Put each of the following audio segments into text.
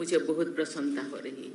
मुझे बहुत प्रसन्नता हो रही है।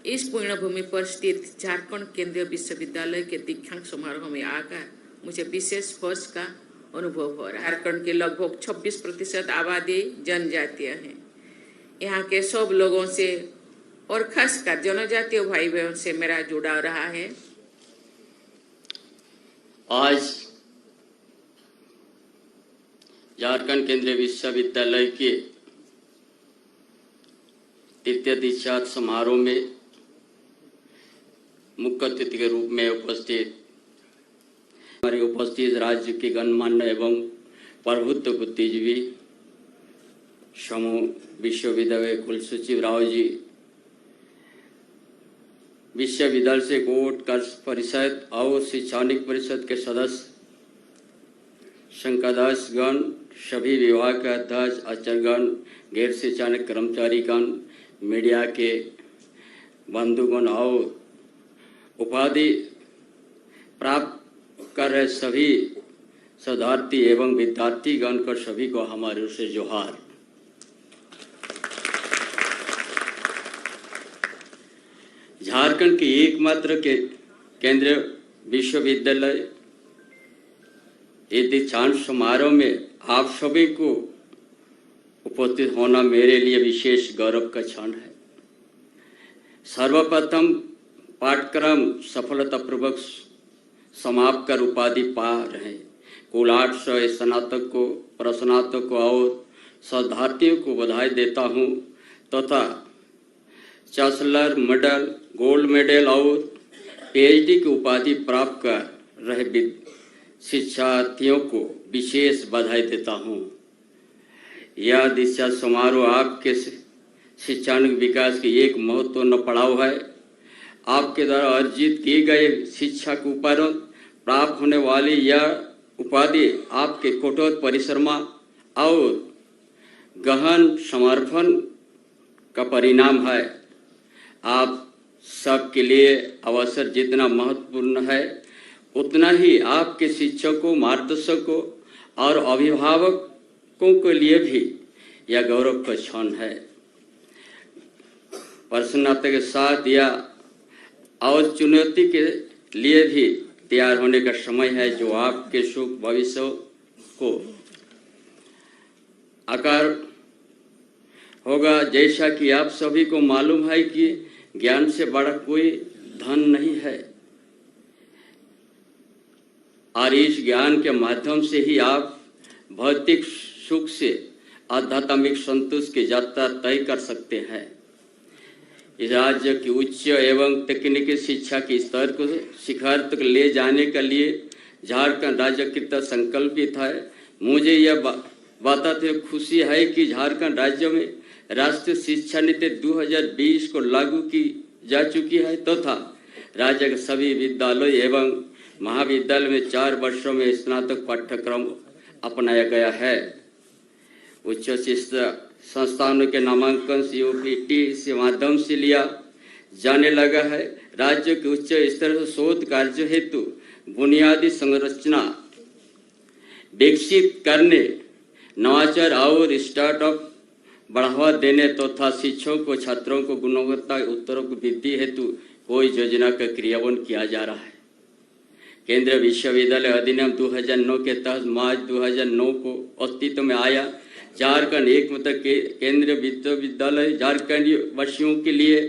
इस पुण्यभूमि पर स्थित झारखंड केंद्रीय विश्वविद्यालय के दीक्षांत समारोह में आकर मुझे विशेष हर्ष का अनुभव हो रहा है। झारखंड की लगभग 26% आबादी जनजातीय है। यहाँ के सब लोगों से और खासकर जनजातीय भाई बहनों से मेरा जुड़ाव रहा है। आज झारखंड केंद्रीय विश्वविद्यालय के तृतीय दीक्षांत समारोह में मुख्य अतिथि के रूप में उपस्थित राज्य के गणमान्य एवं प्रभुत्व बुद्धिजीवी समूह, विश्वविद्यालय कुल सचिव राव जी, विश्वविद्यालय से कोर्ट कार्य परिषद और शैक्षणिक परिषद के सदस्य, संकाध्यक्षगण, सभी विभाग के अध्यक्ष, आचार्यगण, गैर शैक्षणिक कर्मचारीगण, मीडिया के बंधुगण और उपाधि प्राप्त कर रहे सभी शोधार्थी एवं विद्यार्थीगण को सभी को हमारे ओर से जोहार। झारखंड के एकमात्र के केंद्रीय विश्वविद्यालय इस दीक्षांत समारोह में आप सभी को उपस्थित होना मेरे लिए विशेष गौरव का क्षण है। सर्वप्रथम पाठ्यक्रम सफलतापूर्वक समाप्त कर उपाधि पा रहे कुल 800 स्नातकों, प्रस्नातकों और शोधार्थियों को बधाई देता हूं तथा चांसलर मेडल, गोल्ड मेडल और पीएचडी की उपाधि प्राप्त कर रहे शिक्षार्थियों को विशेष बधाई देता हूं। यह दीक्षांत समारोह आपके शैक्षणिक विकास की एक महत्वपूर्ण पड़ाव है। आपके द्वारा अर्जित किए गए शिक्षा के उपरांत प्राप्त होने वाली यह उपाधि आपके कठोर परिश्रम और गहन समर्पण का परिणाम है। आप सबके लिए अवसर जितना महत्वपूर्ण है उतना ही आपके शिक्षकों, मार्गदर्शकों और अभिभावकों के लिए भी यह गौरव का क्षण है। प्रसन्नता के साथ यह और चुनौती के लिए भी तैयार होने का समय है जो आपके शुभ भविष्य को आकार होगा। जैसा कि आप सभी को मालूम है कि ज्ञान से बड़ा कोई धन नहीं है और इस ज्ञान के माध्यम से ही आप भौतिक सुख से आध्यात्मिक संतोष की यात्रा तय कर सकते हैं। इस राज्य की उच्च एवं तकनीकी शिक्षा के स्तर को शिखर तक ले जाने के लिए झारखंड राज्य कृत संकल्पित है। मुझे यह बताते हुए खुशी है कि झारखंड राज्य में राष्ट्रीय शिक्षा नीति 2020 को लागू की जा चुकी है तथा राज्य के सभी विद्यालय एवं महाविद्यालय में 4 वर्षों में स्नातक पाठ्यक्रम अपनाया गया है। उच्च शिक्षा संस्थानों के नामांकन COPT के माध्यम से लिया जाने लगा है। राज्य के उच्च स्तर से शोध कार्य हेतु बुनियादी संरचना विकसित करने, नवाचार और स्टार्टअप बढ़ावा देने तथा शिक्षकों को छात्रों को गुणवत्ता उत्तरों को वृद्धि हेतु कोई योजना का क्रियान्वयन किया जा रहा है। केंद्रीय विश्वविद्यालय अधिनियम 2009 के तहत मार्च 2009 को अस्तित्व में आया। झारखंड एकमात्र केंद्रीय विश्वविद्यालय झारखंड वासियों के लिए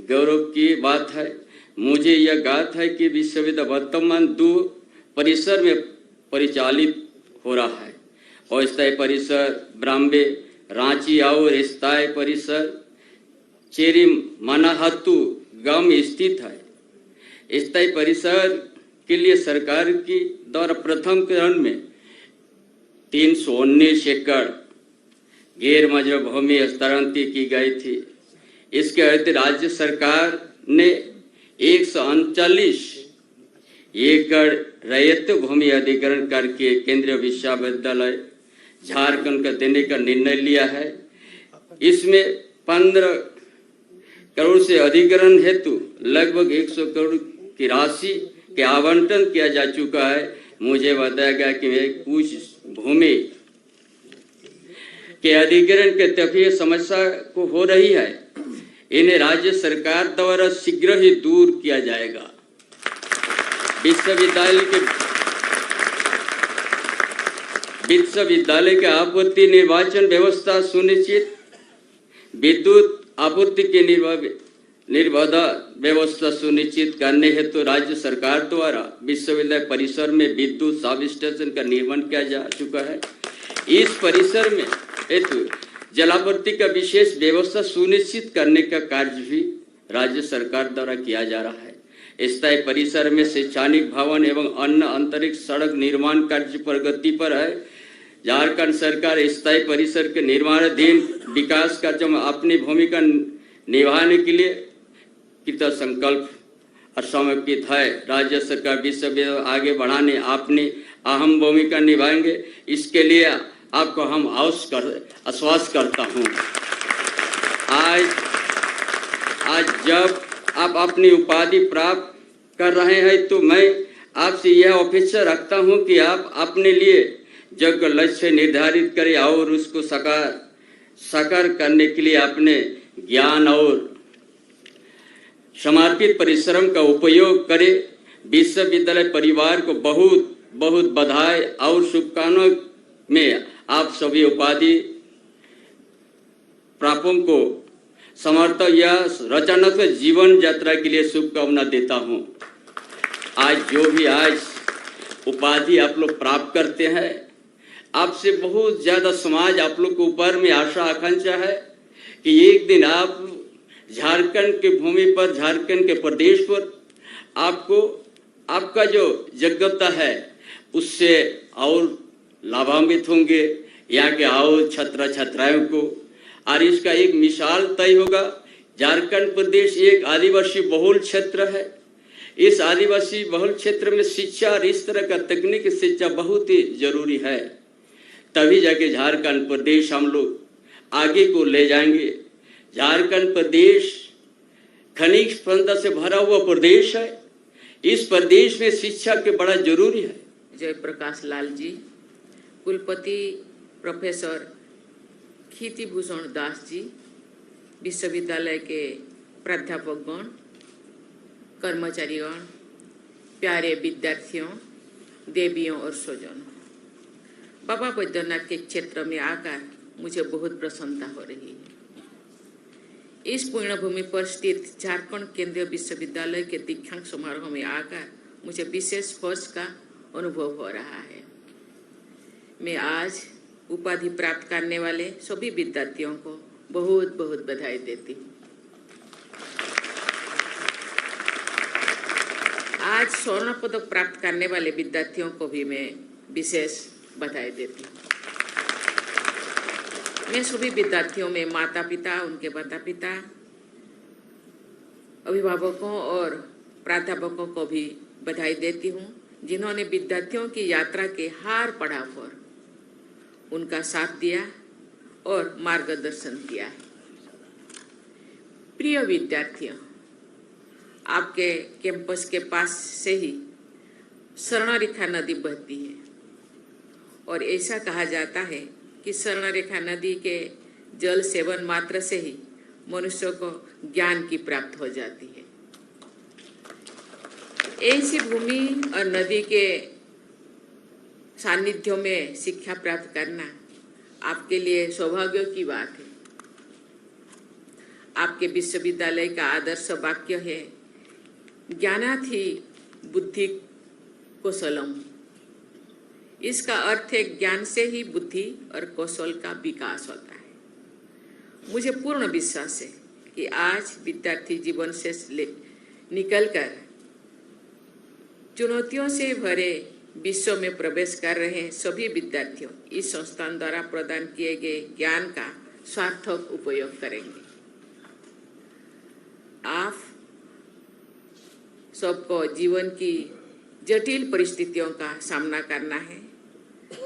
गौरव की बात है। मुझे यह ज्ञात है कि विश्वविद्यालय वर्तमान 2 परिसर में परिचालित हो रहा है। अस्थायी परिसर ब्राह्मणे रांची और स्थायी परिसर चेरी मनाहातू गांव में स्थित है। स्थायी परिसर के लिए सरकार की द्वारा प्रथम चरण में 319 एकड़ गैर मंजूर भूमि हस्तांतरित की गई थी। इसके अतिरिक्त राज्य सरकार ने 139 एकड़ रैयत भूमि अधिग्रहण करके केंद्रीय विश्वविद्यालय झारखंड का देने का निर्णय लिया है। इसमें 15 करोड़ से अधिग्रहण हेतु लगभग 100 करोड़ की राशि के आवंटन किया जा चुका है। मुझे बताया गया कि कुछ भूमि के अधिग्रहण के तभी समस्या को हो रही है, इन्हें राज्य सरकार द्वारा शीघ्र ही दूर किया जाएगा। विश्वविद्यालय के आपूर्ति निर्वाचन व्यवस्था सुनिश्चित, विद्युत आपूर्ति की निर्बाध व्यवस्था सुनिश्चित करने हेतु तो राज्य सरकार द्वारा विश्वविद्यालय परिसर में विद्युत सब स्टेशन का निर्माण किया जा चुका है। इस परिसर में हेतु जलापूर्ति का विशेष व्यवस्था सुनिश्चित करने का कार्य भी राज्य सरकार द्वारा किया जा रहा है। स्थायी परिसर में शैक्षणिक भवन एवं अन्य अंतरिक्ष सड़क निर्माण कार्य प्रगति पर है। झारखंड सरकार स्थायी परिसर के निर्माणाधीन विकास कार्यों में अपनी भूमिका निभाने के लिए कृत संकल्प और समर्पित है। राज्य सरकार विश्वविद्यालय आगे बढ़ाने अपनी अहम भूमिका निभाएंगे, इसके लिए आपको हम आश्वस्त करता हूँ। आज जब आप अपनी उपाधि प्राप्त कर रहे हैं तो मैं आपसे यह अपेक्षा रखता हूँ कि आप अपने लिए योग्य लक्ष्य निर्धारित करें और उसको साकार करने के लिए अपने ज्ञान और समर्पित परिश्रम का उपयोग करें। विश्वविद्यालय परिवार को बहुत बहुत बधाई और शुभकामनाएं में आप सभी उपाधि प्रापकों को समर्थ या रचनात्मक जीवन यात्रा के लिए शुभकामना देता हूं। आज उपाधि आप लोग प्राप्त करते हैं, आपसे बहुत ज्यादा समाज आप लोग के ऊपर में आशा आकांक्षा है कि एक दिन आप झारखंड की भूमि पर, झारखंड के प्रदेश पर आपका जो योग्यता है उससे और लाभान्वित होंगे यहाँ के और छात्र छात्राओं को। और इसका एक मिसाल तय होगा। झारखंड प्रदेश एक आदिवासी बहुल क्षेत्र है। इस आदिवासी बहुल क्षेत्र में शिक्षा और इस तरह का तकनीकी शिक्षा बहुत ही जरूरी है, तभी जाके झारखंड प्रदेश हम लोग आगे को ले जाएंगे। झारखंड प्रदेश खनिज संपदा से भरा हुआ प्रदेश है। इस प्रदेश में शिक्षा के बड़ा जरूरी है। जयप्रकाश लाल जी, कुलपति प्रोफेसर खीतिभूषण दास जी, विश्वविद्यालय के प्राध्यापकगण, कर्मचारीगण, प्यारे विद्यार्थियों, देवियों और स्वजनों, बाबा बैद्यनाथ के क्षेत्र में आकर मुझे बहुत प्रसन्नता हो रही है। इस पुण्यभूमि पर स्थित झारखंड केंद्रीय विश्वविद्यालय के दीक्षांत समारोह में आकर मुझे विशेष हर्ष का अनुभव हो रहा है। मैं आज उपाधि प्राप्त करने वाले सभी विद्यार्थियों को बहुत बहुत बधाई देती हूँ। आज स्वर्ण पदक प्राप्त करने वाले विद्यार्थियों को भी मैं विशेष बधाई देती हूँ। मैं सभी विद्यार्थियों में माता पिता, उनके माता पिता, अभिभावकों और प्राध्यापकों को भी बधाई देती हूँ, जिन्होंने विद्यार्थियों की यात्रा के हर पड़ाव पर उनका साथ दिया और मार्गदर्शन किया है। प्रिय विद्यार्थियों, आपके कैंपस के पास से ही स्वर्णरेखा नदी बहती है और ऐसा कहा जाता है कि स्वर्णरेखा नदी के जल सेवन मात्र से ही मनुष्य को ज्ञान की प्राप्त हो जाती है। ऐसी भूमि और नदी के सानिध्य में शिक्षा प्राप्त करना आपके लिए सौभाग्य की बात है। आपके विश्वविद्यालय का आदर्श वाक्य है, ज्ञानात् हि बुद्धि कौशलम। इसका अर्थ है ज्ञान से ही बुद्धि और कौशल का विकास होता है। मुझे पूर्ण विश्वास है कि आज विद्यार्थी जीवन से निकलकर चुनौतियों से भरे विश्व में प्रवेश कर रहे सभी विद्यार्थियों इस संस्थान द्वारा प्रदान किए गए ज्ञान का सार्थक उपयोग करेंगे। आप सबको जीवन की जटिल परिस्थितियों का सामना करना है,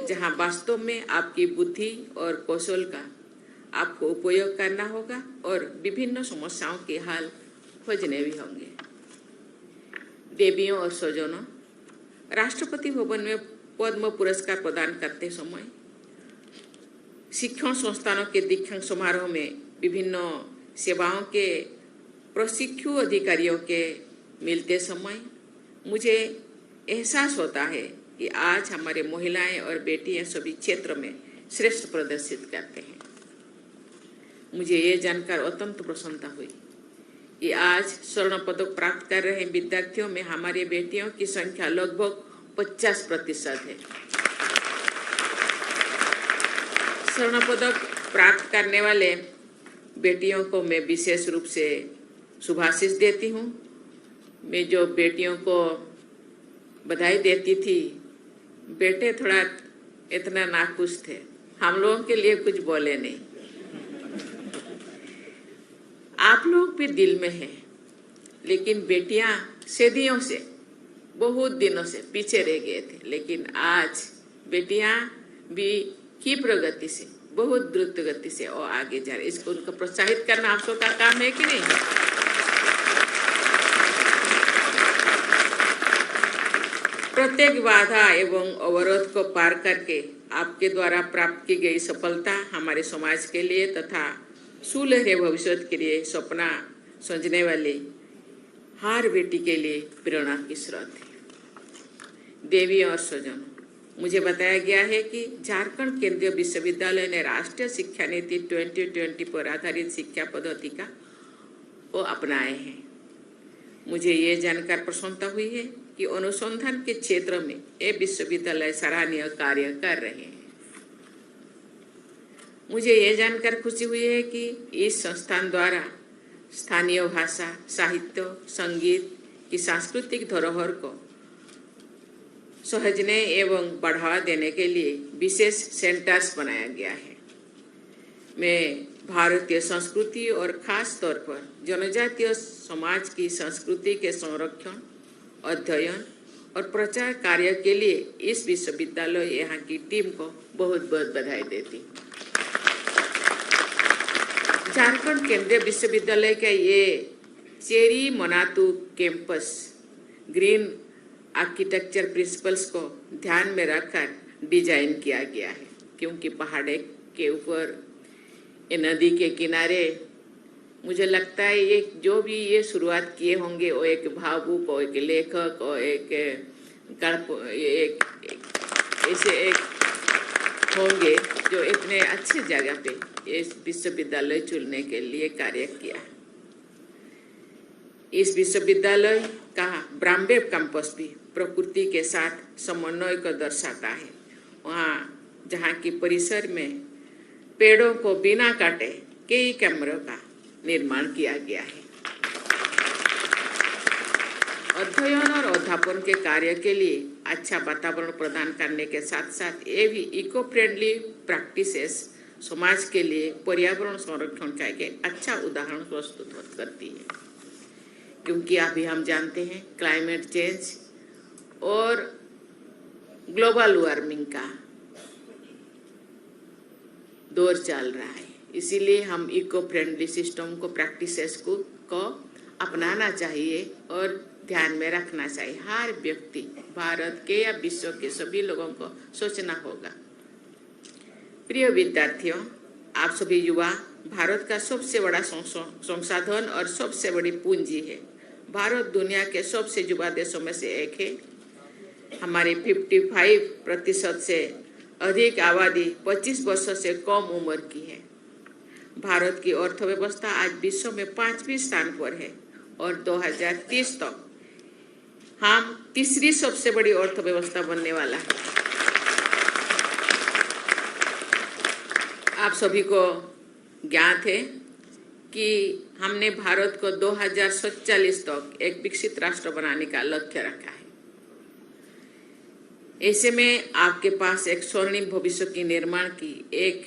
जहां वास्तव में आपकी बुद्धि और कौशल का आपको उपयोग करना होगा और विभिन्न समस्याओं के हल खोजने भी होंगे। देवियों और स्वजनों, राष्ट्रपति भवन में पद्म पुरस्कार प्रदान करते समय शिक्षण संस्थानों के दीक्षांत समारोह में विभिन्न सेवाओं के प्रशिक्षु अधिकारियों के मिलते समय मुझे एहसास होता है कि आज हमारे महिलाएं और बेटियां सभी क्षेत्र में श्रेष्ठ प्रदर्शित करते हैं। मुझे ये जानकर अत्यंत प्रसन्नता हुई कि आज स्वर्ण पदक प्राप्त कर रहे विद्यार्थियों में हमारी बेटियों की संख्या लगभग 50% है। स्वर्ण पदक प्राप्त करने वाले बेटियों को मैं विशेष रूप से शुभाशीष देती हूँ। मैं जो बेटियों को बधाई देती थी, बेटे थोड़ा इतना नाखुश थे, हम लोगों के लिए कुछ बोले नहीं। आप लोग भी दिल में हैं, लेकिन बेटियां सदियों से, बहुत दिनों से पीछे रह गए थे, लेकिन आज बेटियां भी की प्रगति से, बहुत द्रुत गति से और आगे जा रहे। इसको उनको प्रोत्साहित करना आप सबका काम है कि नहीं? प्रत्येक बाधा एवं अवरोध को पार करके आपके द्वारा प्राप्त की गई सफलता हमारे समाज के लिए तथा सुनहरे भविष्य के लिए सपना सजने वाली हर बेटी के लिए प्रेरणा की स्रोत है। देवी और स्वजन, मुझे बताया गया है कि झारखंड केंद्रीय विश्वविद्यालय ने राष्ट्रीय शिक्षा नीति 2020 पर आधारित शिक्षा पद्धति को अपनाए हैं। मुझे ये जानकर प्रसन्नता हुई है कि अनुसंधान के क्षेत्र में ये विश्वविद्यालय सराहनीय कार्य कर रहे हैं। मुझे ये जानकर खुशी हुई है कि इस संस्थान द्वारा स्थानीय भाषा, साहित्य, संगीत की सांस्कृतिक धरोहर को सहेजने एवं बढ़ावा देने के लिए विशेष सेंटर्स बनाया गया है। मैं भारतीय संस्कृति और खास तौर पर जनजातीय समाज की संस्कृति के संरक्षण, अध्ययन और प्रचार कार्य के लिए इस विश्वविद्यालय यहाँ की टीम को बहुत बहुत बधाई देती हूँ। झारखंड केंद्रीय विश्वविद्यालय का ये cherry Manatu campus green architecture principles को ध्यान में रखकर डिजाइन किया गया है, क्योंकि पहाड़ के ऊपर ये नदी के किनारे मुझे लगता है ये जो भी ये शुरुआत किए होंगे वो एक भावुक और एक लेखक और एक ऐसे एक होंगे जो इतने अच्छे जगह पे इस विश्वविद्यालय चुनने के लिए कार्य किया। इस विश्वविद्यालय का ब्राह्मणेव कैंपस भी प्रकृति के साथ समन्वय को दर्शाता है। वहाँ जहाँ की परिसर में पेड़ों को बिना काटे कई कमरों का निर्माण किया गया है। अध्ययन और अध्यापन के कार्य के लिए अच्छा वातावरण प्रदान करने के साथ साथ ये भी इको फ्रेंडली प्रैक्टिसेस समाज के लिए पर्यावरण संरक्षण का एक अच्छा उदाहरण प्रस्तुत करती है, क्योंकि अभी हम जानते हैं क्लाइमेट चेंज और ग्लोबल वार्मिंग का दौर चल रहा है। इसीलिए हम इको फ्रेंडली सिस्टम को प्रैक्टिसेस को अपनाना चाहिए और ध्यान में रखना चाहिए। हर व्यक्ति, भारत के या विश्व के सभी लोगों को सोचना होगा। प्रिय विद्यार्थियों, आप सभी युवा भारत का सबसे बड़ा संसाधन और सबसे बड़ी पूंजी है। भारत दुनिया के सबसे युवा देशों में से एक है। हमारी 55% से अधिक आबादी 25 वर्षों से कम उम्र की है। भारत की अर्थव्यवस्था आज विश्व में 5वें स्थान पर है और 2030 तक हम तीसरी सबसे बड़ी अर्थव्यवस्था बनने वाला है। आप सभी को ज्ञात है कि हमने भारत को 2047 तक एक विकसित राष्ट्र बनाने का लक्ष्य रखा है। ऐसे में आपके पास एक स्वर्णिम भविष्य के निर्माण की एक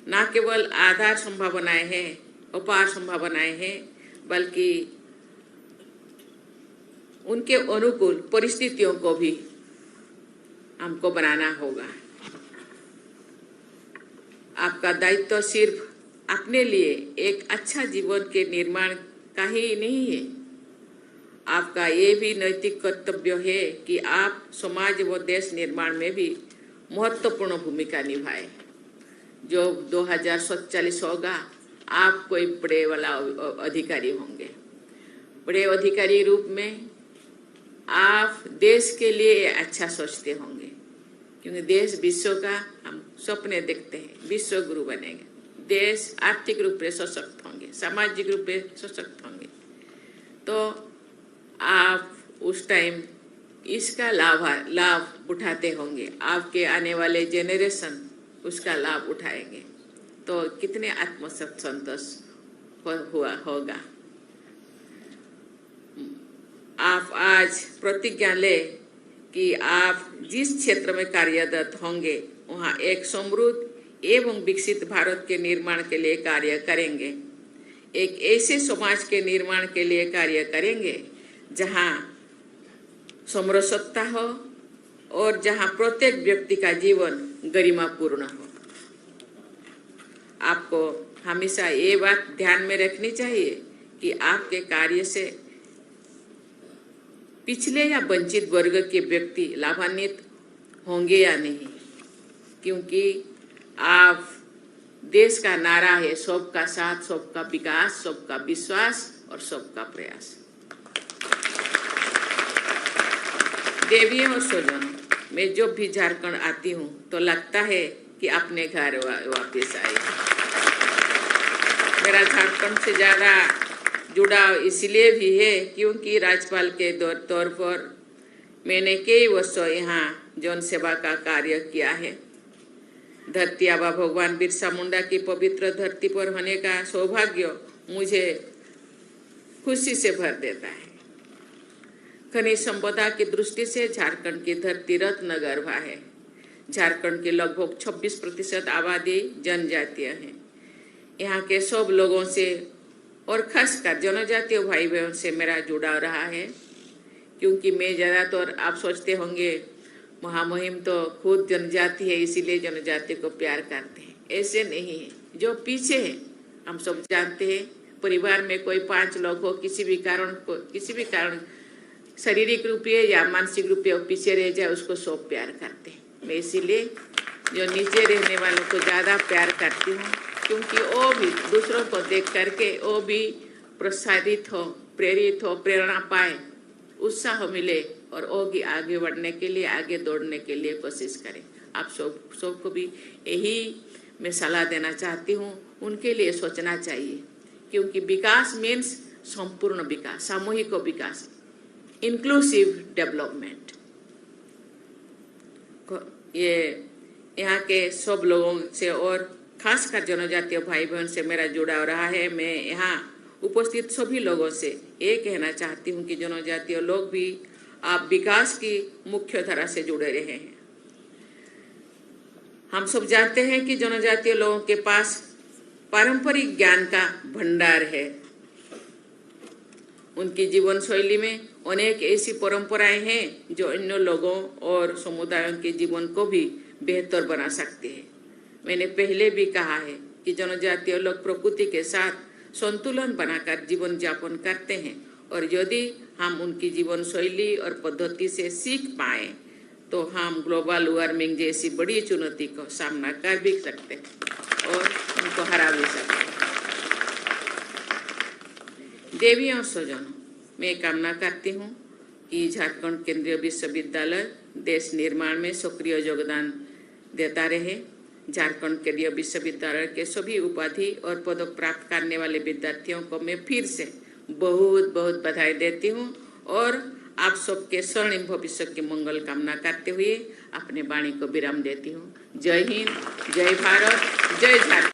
न केवल आधार संभावनाएं हैं, अपार संभावनाएं हैं, बल्कि उनके अनुकूल परिस्थितियों को भी हमको बनाना होगा। आपका दायित्व सिर्फ अपने लिए एक अच्छा जीवन के निर्माण का ही नहीं है, आपका ये भी नैतिक कर्तव्य है कि आप समाज व देश निर्माण में भी महत्वपूर्ण भूमिका निभाएं। जो 2047 होगा, आप कोई बड़े वाला अधिकारी होंगे। बड़े अधिकारी रूप में आप देश के लिए अच्छा सोचते होंगे, क्योंकि देश विश्व का हम सपने देखते हैं, विश्व गुरु बनेंगे। देश आर्थिक रूप से सशक्त होंगे, सामाजिक रूप से सशक्त होंगे, तो आप उस टाइम इसका लाभ उठाते होंगे। आपके आने वाले जेनरेशन उसका लाभ उठाएंगे, तो कितने आत्मसंतोष हुआ होगा। आप आज प्रतिज्ञा ले कि आप जिस क्षेत्र में कार्यरत होंगे वहाँ एक समृद्ध एवं विकसित भारत के निर्माण के लिए कार्य करेंगे। एक ऐसे समाज के निर्माण के लिए कार्य करेंगे जहाँ समरसता हो और जहाँ प्रत्येक व्यक्ति का जीवन गरिमापूर्ण हो। आपको हमेशा ये बात ध्यान में रखनी चाहिए कि आपके कार्य से पिछले या वंचित वर्ग के व्यक्ति लाभान्वित होंगे या नहीं, क्योंकि आप देश का नारा है सबका साथ, सबका विकास, सबका विश्वास और सबका प्रयास। देवियों और स्वजनों, मैं जब भी झारखंड आती हूँ तो लगता है कि अपने घर वापस आई। मेरा झारखंड से ज़्यादा जुड़ाव इसलिए भी है क्योंकि राज्यपाल के तौर पर मैंने कई वर्षों यहाँ जन सेवा का कार्य किया है। धरती आबा भगवान बिरसा मुंडा की पवित्र धरती पर होने का सौभाग्य मुझे खुशी से भर देता है। खनिज संपदा की दृष्टि से झारखंड की धरती रत्न गर्भा है। झारखंड की लगभग 26% आबादी जनजातीय है। यहाँ के सब लोगों से और खासकर जनजातीय भाई बहन से मेरा जुड़ाव रहा है, क्योंकि मैं ज़्यादातर आप सोचते होंगे महामहिम तो खुद जनजाति है इसीलिए जनजाति को प्यार करते हैं। ऐसे नहीं है, जो पीछे है हम सब जानते हैं। परिवार में कोई 5 लोग हो, किसी भी कारण शारीरिक रूप से या मानसिक रूप से पीछे रह जाए उसको सब प्यार करते हैं। मैं इसीलिए जो नीचे रहने वालों को ज़्यादा प्यार करती हूँ, क्योंकि वो भी दूसरों को देख करके वो भी प्रोत्साहित हो, प्रेरित हो, प्रेरणा पाए, उत्साह मिले और वो भी आगे बढ़ने के लिए, आगे दौड़ने के लिए कोशिश करें। आप सबको भी यही मैं सलाह देना चाहती हूँ, उनके लिए सोचना चाहिए, क्योंकि विकास मीन्स संपूर्ण विकास, सामूहिक विकास, इंक्लूसिव डेवलपमेंट। ये यहाँ के सब लोगों से और खासकर जनजातीय भाई बहन से मेरा जुड़ाव रहा है। मैं यहाँ उपस्थित सभी लोगों से ये कहना चाहती हूँ कि जनजातीय लोग भी आप विकास की मुख्य धारा से जुड़े रहे हैं। हम सब जानते हैं कि जनजातीय लोगों के पास पारंपरिक ज्ञान का भंडार है। उनकी जीवन शैली में अनेक ऐसी परंपराएं हैं जो अन्य लोगों और समुदायों के जीवन को भी बेहतर बना सकते हैं। मैंने पहले भी कहा है कि जनजातीय लोग प्रकृति के साथ संतुलन बनाकर जीवन यापन करते हैं, और यदि हम उनकी जीवन शैली और पद्धति से सीख पाए तो हम ग्लोबल वार्मिंग जैसी बड़ी चुनौती को सामना कर भी सकते हैं और उनको हरा भी सकते हैं। देवी और स्वजनों, मैं कामना करती हूँ कि झारखंड केंद्रीय विश्वविद्यालय देश निर्माण में सक्रिय योगदान देता रहे। झारखंड केंद्रीय विश्वविद्यालय के सभी उपाधि और पदक प्राप्त करने वाले विद्यार्थियों को मैं फिर से बहुत बहुत बधाई देती हूँ और आप सबके स्वर्णिम भविष्य की मंगल कामना करते हुए अपने वाणी को विराम देती हूँ। जय हिंद, जय भारत, जय झारखंड।